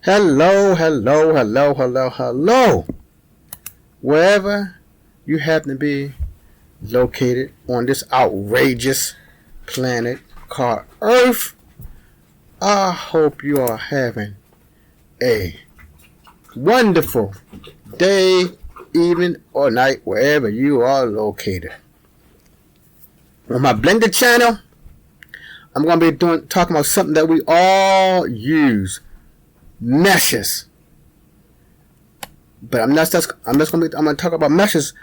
Hello. Wherever you happen to be located on this outrageous planet called Earth, I hope you are having a wonderful day, evening, or night, wherever you are located. On my Blender channel, I'm going to be talking about something that we all use. Meshes. But I'm going to talk about meshes,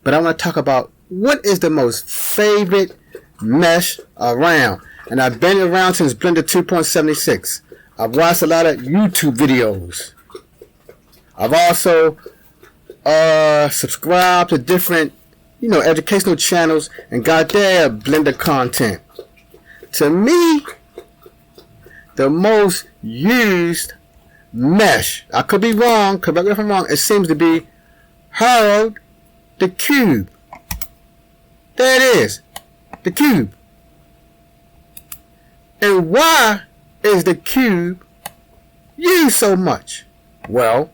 but I want to talk about what is the most favorite mesh around. And I've been around since Blender 2.76. I've watched a lot of YouTube videos. I've also subscribed to different, educational channels and got their Blender content. To me, the most used mesh, I could be wrong, correct me if I'm wrong, it seems to be Harold the Cube. There it is, the cube. And why is the cube used so much? Well,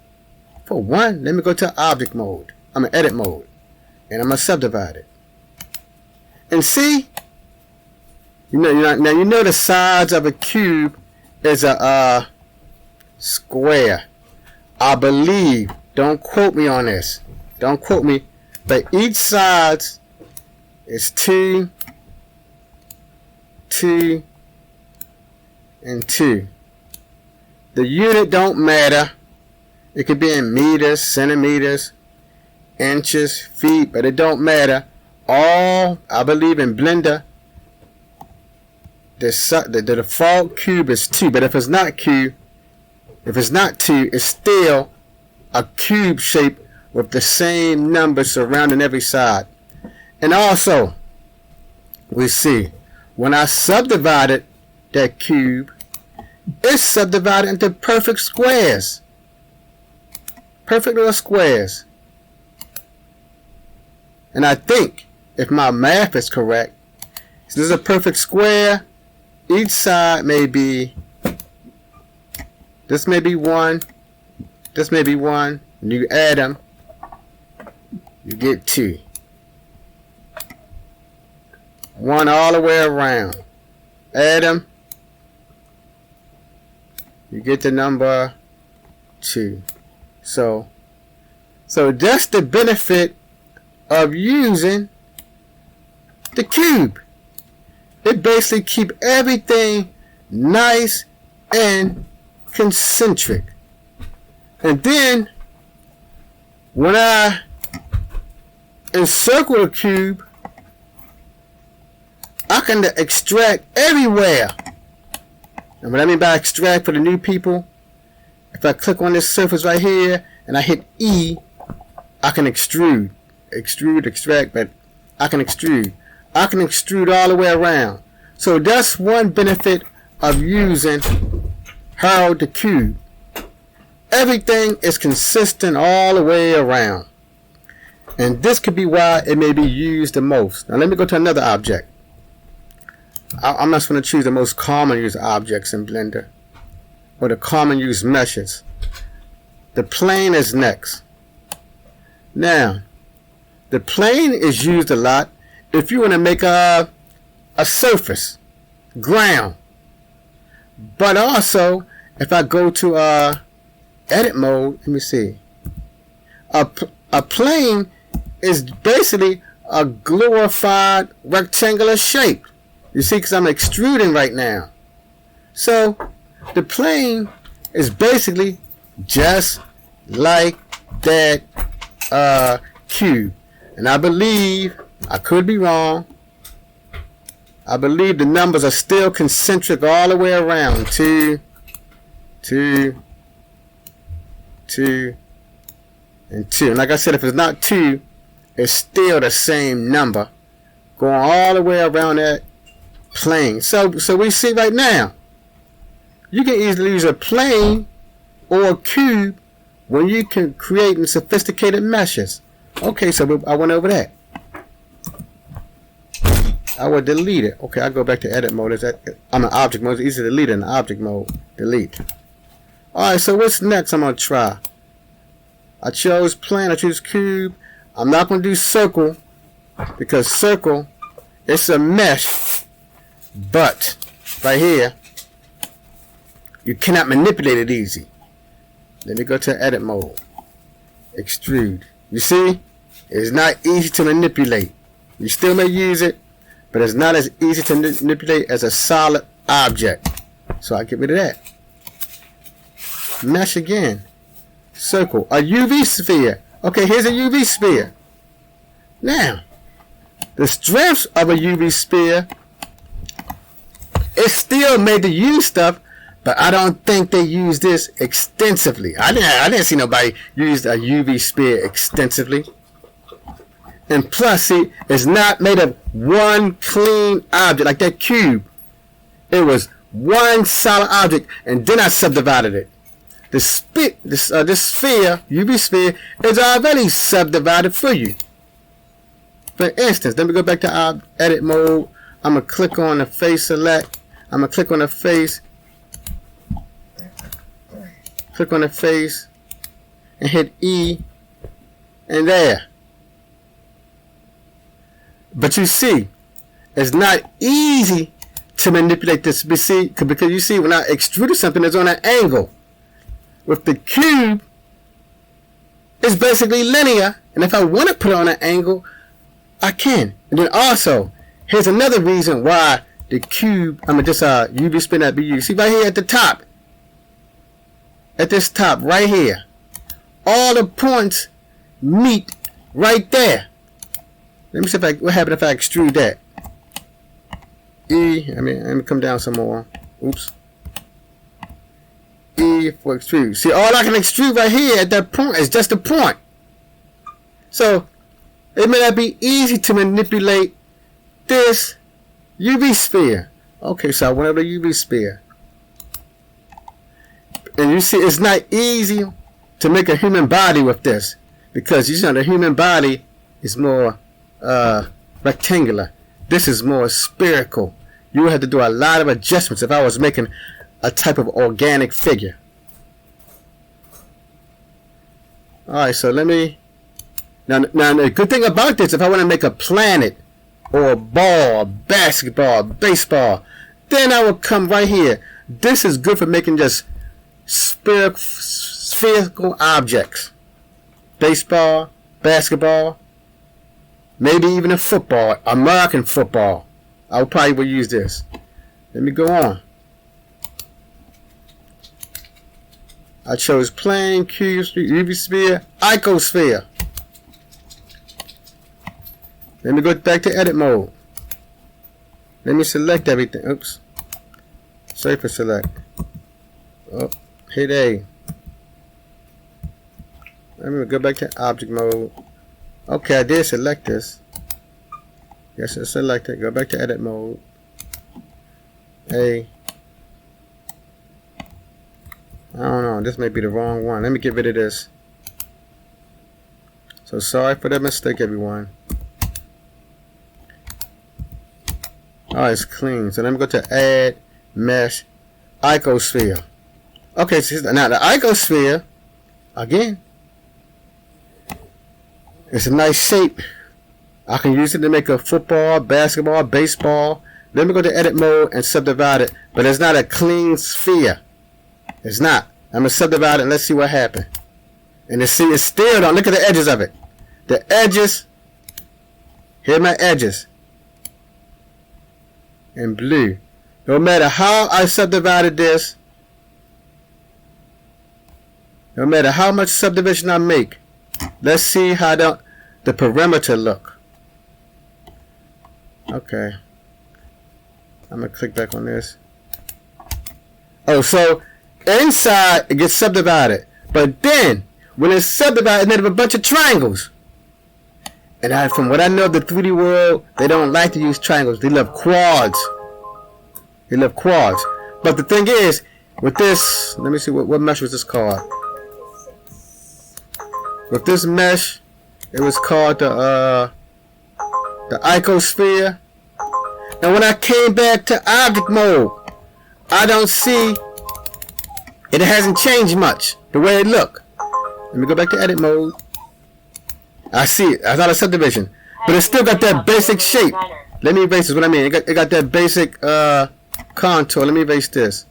for one, let me go to edit mode, and I'm going to subdivide it. And see, now you know the sides of a cube is a square. I believe, don't quote me on this, but each side is 2, 2, and 2. The unit don't matter. It could be in meters, centimeters, inches, feet, but it don't matter. All, I believe in Blender, the default cube is 2, but if it's not 2, it's still a cube shape with the same number surrounding every side. And also, we see, when I subdivided that cube, it's subdivided into perfect squares. Perfect little squares. And I think, if my math is correct, this is a perfect square. Each side may be, this may be 1, this may be 1, and you add them, you get 2. 1 all the way around. Add them, you get the number 2. So that's the benefit of using the cube. It basically keeps everything nice and concentric. And then when I encircle the cube, I can extract everywhere. And what I mean by extract for the new people, if I click on this surface right here and I hit E, I can extrude, extract, but I can extrude. I can extrude all the way around. So that's one benefit of using Harold the Cube. Everything is consistent all the way around. And this could be why it may be used the most. Now let me go to another object. I'm just going to choose the most common used objects in Blender, or the common used meshes. The plane is next. Now, the plane is used a lot if you want to make a surface, ground. But also, if I go to edit mode, let me see. A plane is basically a glorified rectangular shape. You see, because I'm extruding right now. So, the plane is basically just like that cube. And I believe, I could be wrong, I believe the numbers are still concentric all the way around. 2, 2, 2, and 2. And like I said, if it's not 2, it's still the same number going all the way around that plane. So we see right now, you can easily use a plane or a cube when you can create sophisticated meshes. Okay, so I went over that. I will delete it. Okay, I go back to edit mode. I'm in object mode. It's easy to delete in object mode. Delete. Alright, so what's next I'm going to try? I chose plane, I choose cube. I'm not going to do circle, because circle, it's a mesh, but right here, you cannot manipulate it easy. Let me go to edit mode. Extrude. You see? It's not easy to manipulate. You still may use it, but it's not as easy to manipulate as a solid object. So I get rid of that. Mesh again. Circle. A UV sphere. Okay, here's a UV sphere. Now, the strengths of a UV sphere, it's still made to use stuff, but I don't think they use this extensively. I didn't see nobody use a UV sphere extensively. And plus, see, it's not made of one clean object like that cube. It was one solid object, and then I subdivided it. This sphere, UV sphere, is already subdivided for you. For instance, let me go back to our edit mode. I'm going to click on the face select. I'm going to click on the face. Click on the face. And hit E. And there. But you see, it's not easy to manipulate this. Because you see, when I extruded something, it's on an angle. With the cube, it's basically linear. And if I want to put it on an angle, I can. And then also, here's another reason why the cube, this UV spin not be used. See right here at the top. At this top, right here. All the points meet right there. Let me see what happens if I extrude that. Let me come down some more. Oops. E for extrude. See, all I can extrude right here at that point is just a point. So, it may not be easy to manipulate this UV sphere. Okay, so I went over the UV sphere. And you see, it's not easy to make a human body with this. Because, you know, the human body is more rectangular. This is more spherical. You would have to do a lot of adjustments if I was making a type of organic figure. Alright, so let me... Now, the good thing about this, if I want to make a planet, or a ball, basketball, baseball, then I will come right here. This is good for making just spherical objects. Baseball, basketball, maybe even a football, American football. I probably will use this. Let me go on. I chose plane, cube, UV sphere, icosphere. Let me go back to edit mode. Let me select everything. Oops. Sorry for select. Oh, hit A. Let me go back to object mode. Okay, I did select this. Yes, I select it. Go back to edit mode. A. I don't know. This may be the wrong one. Let me get rid of this. So sorry for that mistake, everyone. Alright, it's clean. So let me go to add, mesh, icosphere. Okay, so now the icosphere, again, it's a nice shape. I can use it to make a football, basketball, baseball. Let me go to edit mode and subdivide it. But it's not a clean sphere. It's not. I'm going to subdivide it and let's see what happens. And you see, it's still don't. Look at the edges of it. The edges. Here are my edges. In blue. No matter how I subdivided this, no matter how much subdivision I make, let's see how the perimeter look. Okay. I'm going to click back on this. Oh, so inside it gets subdivided. But then, when it's subdivided, it's made of a bunch of triangles. And from what I know of the 3D world, they don't like to use triangles. They love quads. They love quads. But the thing is, with this, let me see, what mesh was this called? With this mesh, it was called the icosphere. And when I came back to object mode, I don't see It hasn't changed much the way it look. Let me go back to edit mode. I see it. I thought a subdivision, but it still got that basic shape. Let me erase this. What I mean, it got that basic contour. Let me erase this.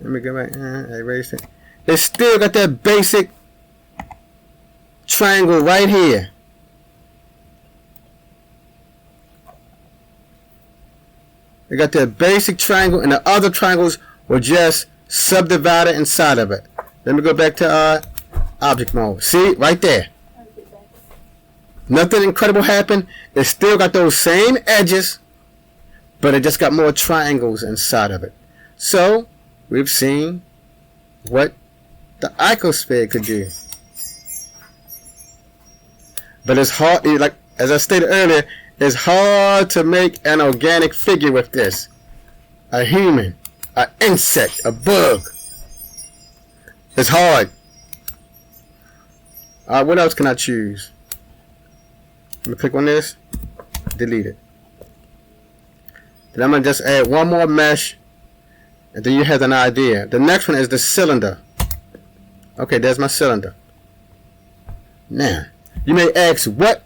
Let me go back. I erased it. It still got that basic triangle right here. It got that basic triangle, and the other triangles were just subdivided inside of it. Let me go back to object mode. See, right there. Nothing incredible happened. It still got those same edges, but it just got more triangles inside of it. So we've seen what the icosphere could do. But it's hard, like as I stated earlier, it's hard to make an organic figure with this. A human, an insect, a bug. It's hard. Alright, what else can I choose? Let me click on this, delete it. Then I'm going to just add one more mesh, and then you have an idea. The next one is the cylinder. Okay, there's my cylinder. Now, you may ask, what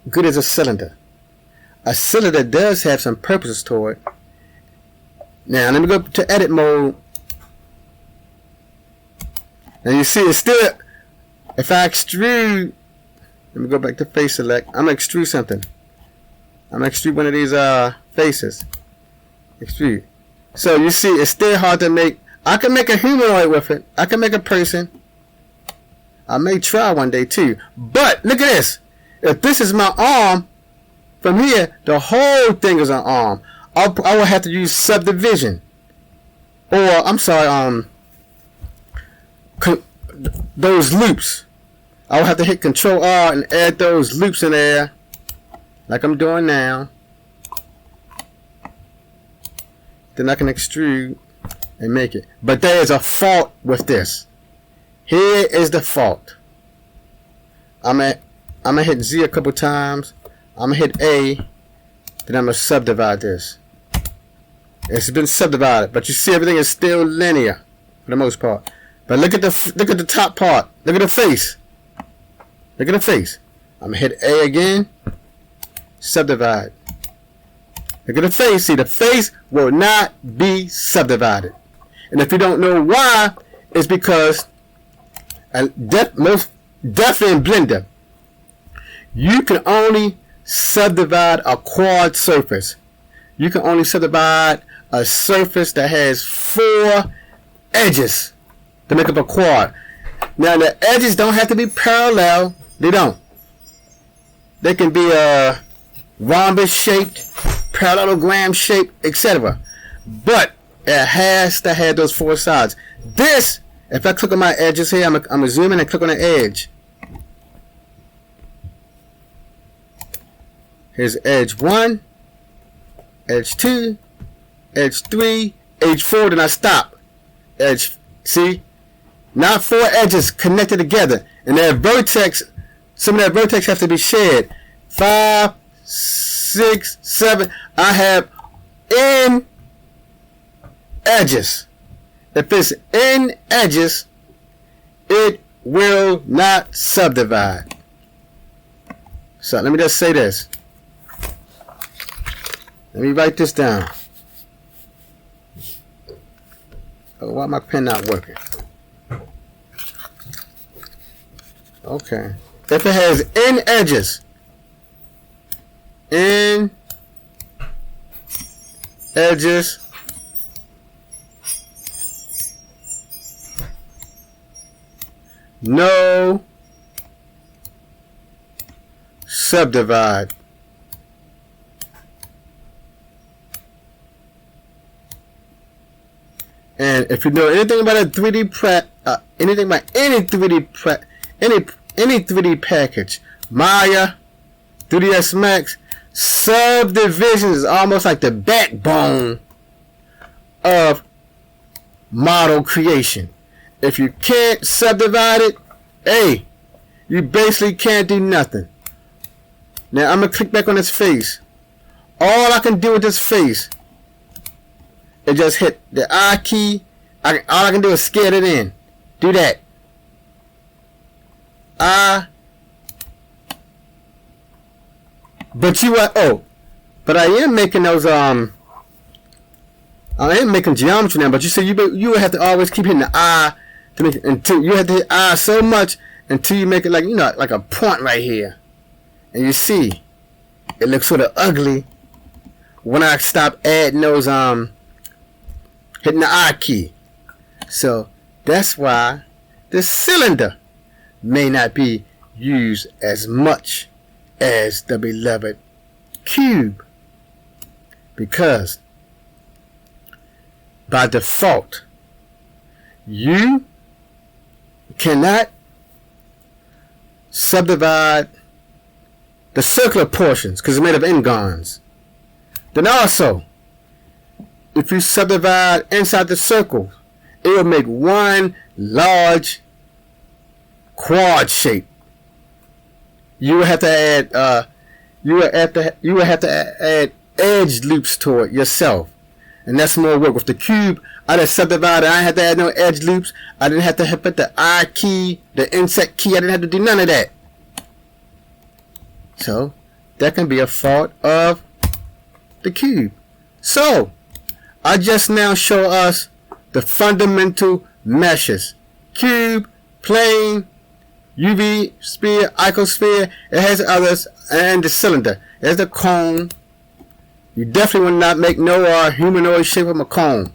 good is a cylinder? A cylinder does have some purposes to it. Now, let me go to edit mode. And you see, it's still, if I extrude, let me go back to face select. I'm going to extrude something. I'm going to extrude one of these faces. Extrude. So you see, it's still hard to make. I can make a humanoid with it. I can make a person. I may try one day too. But look at this. If this is my arm, from here, the whole thing is an arm. I will have to use subdivision. Or, I'm sorry, those loops. I will have to hit Control R and add those loops in there, like I'm doing now. Then I can extrude and make it. But there is a fault with this. Here is the fault. I'm gonna hit Z a couple times. I'm gonna hit A. Then I'm gonna subdivide this. It's been subdivided, but you see everything is still linear for the most part. But look at the top part. Look at the face. Look at the face. I'm gonna hit A again. Subdivide. Look at the face. See, the face will not be subdivided. And if you don't know why, it's because most definitely in Blender, you can only subdivide a quad surface. You can only subdivide a surface that has 4 edges to make up a quad. Now the edges don't have to be parallel. They don't. They can be rhombus shaped, parallelogram shaped, etc. But it has to have those 4 sides. This, if I click on my edges here, I'm gonna zoom in and click on the edge. Here's edge 1, edge 2, edge 3, edge 4, then I stop. Edge, see? Not 4 edges connected together. And that vertex, some of that vertex have to be shared. 5, 6, 7. I have in edges. If it's in edges, it will not subdivide. So let me just say this. Let me write this down. Oh, why my pen not working? Okay. If it has in edges, in edges, no subdivide. And if you know anything about a 3D anything about any 3D any 3D package, Maya, 3ds Max, Subdivision is almost like the backbone of model creation. If you can't subdivide it, hey, you basically can't do nothing. Now I'm gonna click back on this face. All I can do with this face it just hit the I key. All I can do is scale it in. Do that. But but I am making those I am making geometry now. But you said you would have to always keep hitting the I to make it, until you have to hit I so much until you make it like, you know, like a point right here. And you see, it looks sort of ugly when I stop adding those hitting the I key. So that's why this cylinder may not be used as much as the beloved cube, because by default you cannot subdivide the circular portions because it's made of n-gons. Then also, if you subdivide inside the circle, it will make one large quad shape. You will have to add you will have to add edge loops to it yourself, and that's more work. With the cube, I just subdivided. I didn't have to add no edge loops. I didn't have to put the I key, the insect key. I didn't have to do none of that. So that can be a fault of the cube. So I just now show us the fundamental meshes: cube, plane, UV sphere, icosphere. It has others, and the cylinder. There's the cone. You definitely will not make no humanoid shape of a cone.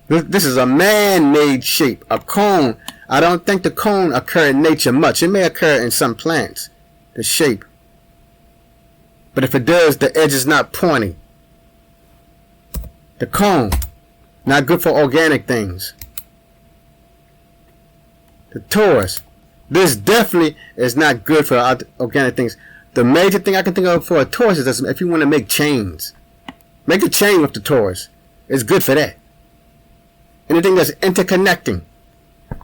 This is a man-made shape, a cone. I don't think the cone occur in nature much. It may occur in some plants, the shape. But if it does, the edge is not pointy. The cone, not good for organic things. The Taurus, this definitely is not good for organic things. The major thing I can think of for a Taurus is if you want to make chains. Make a chain with the Taurus. It's good for that. Anything that's interconnecting,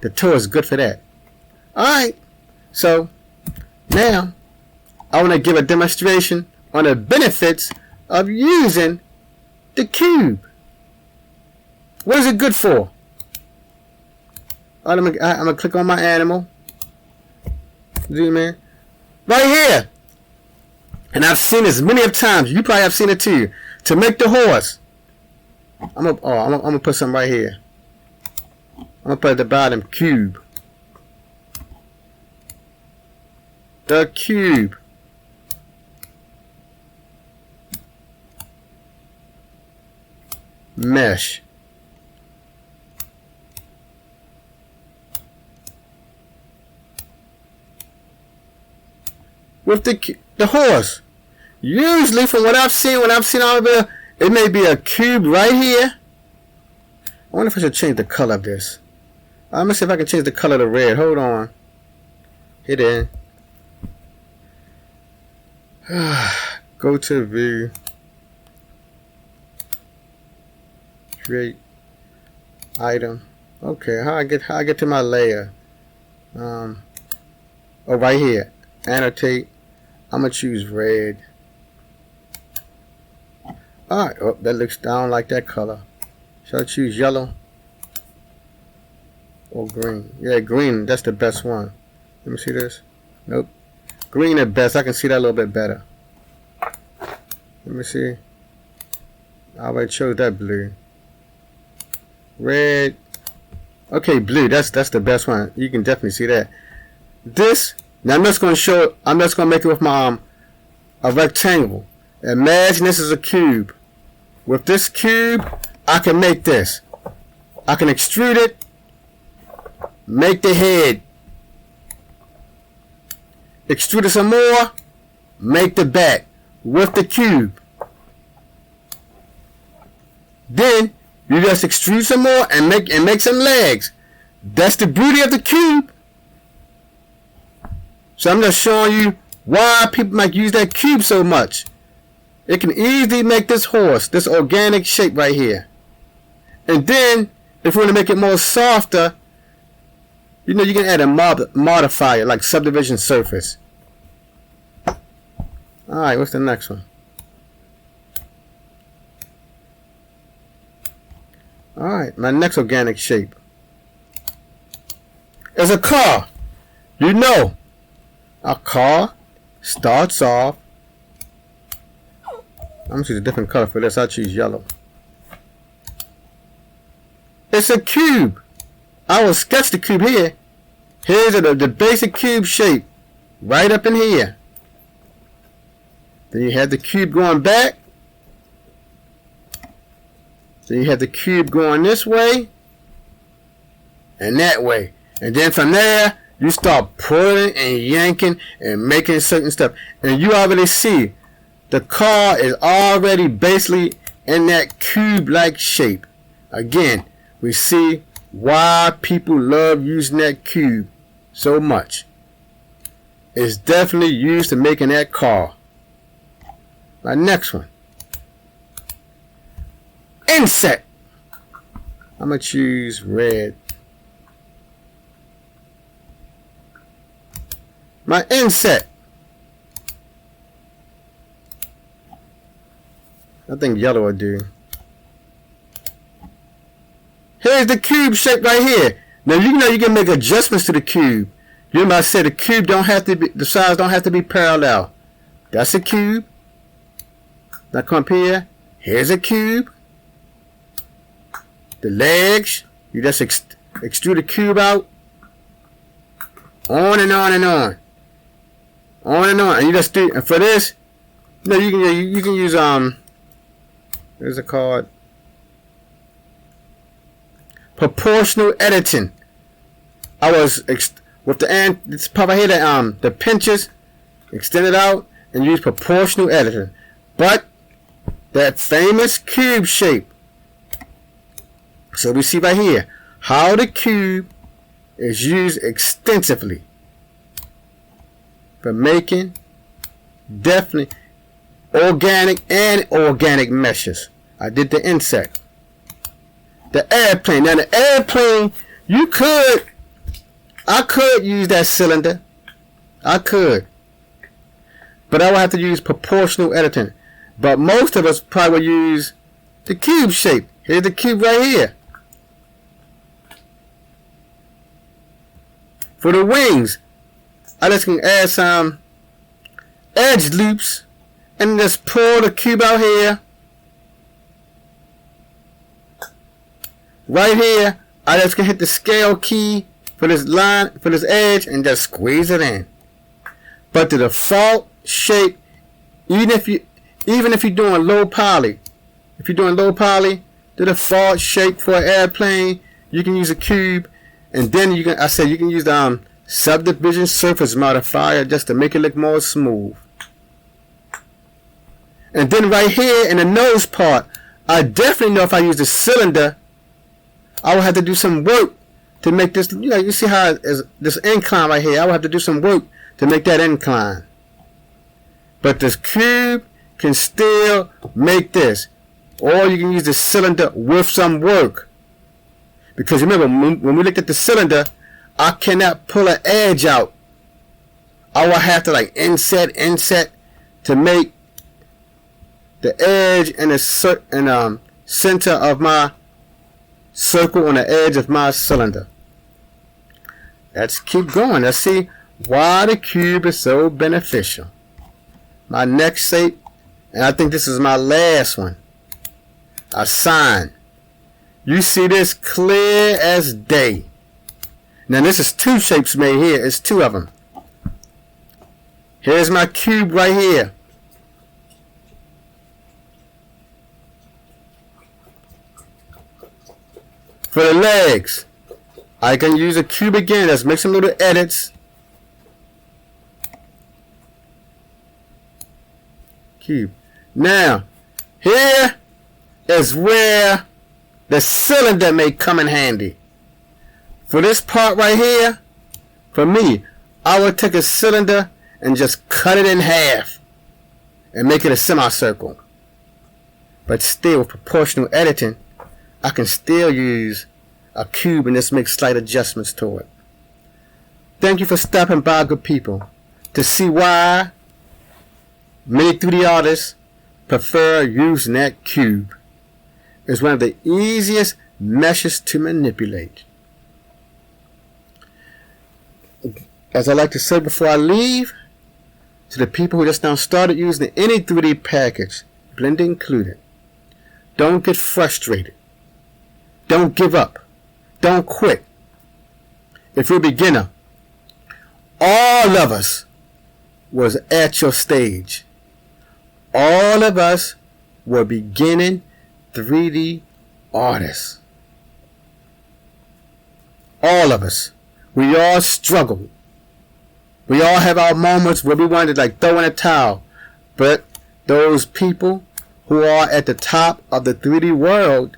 the Taurus is good for that. Alright, so now I want to give a demonstration on the benefits of using the cube. What is it good for? I'm gonna click on my animal. Zoom in. Right here. And I've seen this many of times. You probably have seen it too. To make the horse, I'm gonna put something right here. I'm gonna put at the bottom cube. The cube. Mesh. With the horse. Usually, from what I've seen, over there, it may be a cube right here. I wonder if I should change the color of this. I'm gonna see if I can change the color to red. Hold on. Hit in. Go to view. Create item. Okay, how I get to my layer? Oh, right here. Annotate. I'm gonna choose red. Alright, oh, that looks down like that color. Should I choose yellow or green? Yeah, green, that's the best one. Let me see this. Nope. Green at best. I can see that a little bit better. Let me see. I already chose that blue. Red. Okay, blue. That's the best one. You can definitely see that. This. Now I'm just gonna make it with my a rectangle. Imagine this is a cube. With this cube, I can make this. I can extrude it, make the head. Extrude it some more, make the back with the cube. Then you just extrude some more and make some legs. That's the beauty of the cube. So I'm just showing you why people might use that cube so much. It can easily make this horse, this organic shape right here. And then, if you want to make it more softer, you know, you can add a modifier like subdivision surface. Alright, what's the next one? Alright, my next organic shape is a car. You know, a car starts off. I'm going to choose a different color for this. I'll choose yellow. It's a cube. I will sketch the cube here. Here's the basic cube shape. Right up in here. Then you have the cube going back. Then you have the cube going this way. And that way. And then from there, you start pulling and yanking and making certain stuff. And you already see the car is already basically in that cube-like shape. Again, we see why people love using that cube so much. It's definitely used to making that car. My next one. Insect. I'm going to choose red. My insect. I think yellow will do. Here's the cube shape right here. Now you know you can make adjustments to the cube. You might say the cube don't have to be, the sides don't have to be parallel. That's a cube. Now come up here. Here's a cube. The legs, you just extrude the cube out. On and on and on. On and on. And you just do, and for this, you know, you can use there's a card. Proportional editing. I was with the this part right here, the pinches, extend it out and use proportional editing. But that famous cube shape. So we see right here how the cube is used extensively for making definitely organic and organic meshes. I did the insect. The airplane. Now the airplane, I could use that cylinder. I could. But I would have to use proportional editing. But most of us probably will use the cube shape. Here's the cube right here. For the wings, I just can add some edge loops and just pull the cube out here. Right here, I just can hit the scale key for this line, for this edge, and just squeeze it in. But the default shape, even if you're doing low poly, the default shape for an airplane, you can use a cube, and then you can use the Subdivision surface modifier just to make it look more smooth. And then right here in the nose part, I definitely know if I use the cylinder, I will have to do some work to make this, you see how it is, this incline right here, I will have to do some work to make that incline. But this cube can still make this. Or you can use the cylinder with some work. Because remember, when we looked at the cylinder, I cannot pull an edge out. I will have to like inset to make the edge and the center of my circle on the edge of my cylinder. Let's keep going. Let's see why the cube is so beneficial. My next shape, and I think this is my last one, a sign. You see this clear as day. Now this is two shapes made here. It's two of them. Here's my cube right here. For the legs, I can use a cube again. Let's make some little edits. Cube. Now, here is where the cylinder may come in handy. For this part right here, for me, I would take a cylinder and just cut it in half and make it a semicircle. But still, with proportional editing, I can still use a cube and just make slight adjustments to it. Thank you for stopping by, good people, to see why many 3D artists prefer using that cube. It's one of the easiest meshes to manipulate. As I like to say before I leave, to the people who just now started using any 3D package, Blender included, don't get frustrated. Don't give up. Don't quit. If you're a beginner, all of us was at your stage. All of us were beginning 3D artists. All of us. We all struggled. We all have our moments where we wanted to like throw in a towel. But those people who are at the top of the 3D world,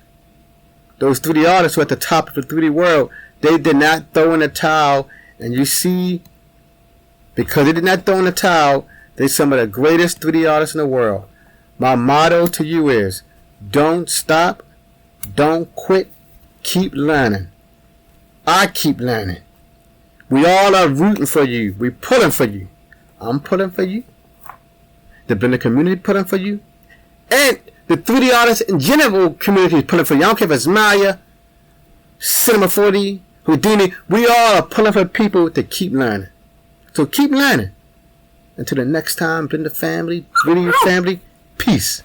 those 3D artists who are at the top of the 3D world, they did not throw in a towel. And you see, because they did not throw in a towel, they're some of the greatest 3D artists in the world. My motto to you is, don't stop, don't quit, keep learning. I keep learning. We all are rooting for you. We're pulling for you. I'm pulling for you. The Blender community pulling for you. And the 3D artists in general community is pulling for you. I don't care if it's Maya, Cinema 4D, Houdini. We all are pulling for people to keep learning. So keep learning. Until the next time, Blender family, 3D family, peace.